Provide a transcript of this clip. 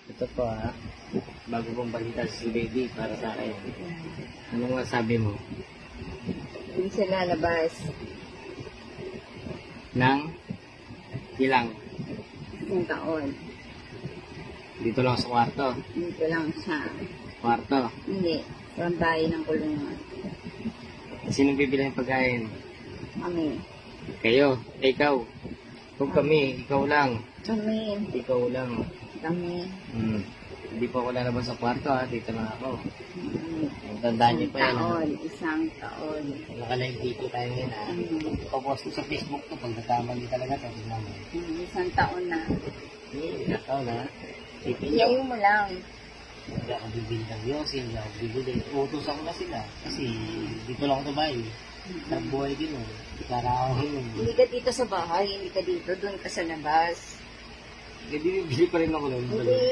Ito po bago pong balita si baby para sa akin. Anong masabi mo? Hindi siya lalabas. Nang ilang? Isang taon. Dito lang sa kwarto. Dito lang siya. Kwarto. Hindi. Sa bahay ng kulungan. Sino bibili ng pagkain? Kami. Kayo. Ikaw. Kung kami, ikaw lang. Kami. Ikaw lang. Kami. Hindi po ako lalabas sa kwarto dito lang ako. Mm. Tandaan niyo pa yan. Isang taon. Naka-live dito tayo ngayon Ipapost ko sa Facebook to pag nagkamali talaga ito. Tignan mo. Isang taon na. Ikaw na. Iyayin mo lang. Hindi ako bibili ng yosin, hindi ako bibili. Utos ako na sila. Kasi dito lang ako tabay. Nagbuhay din Para ako Hindi ka dito sa bahay, hindi ka dito, doon ka sa labas. Hindi bibili pa rin ako nun. Hindi,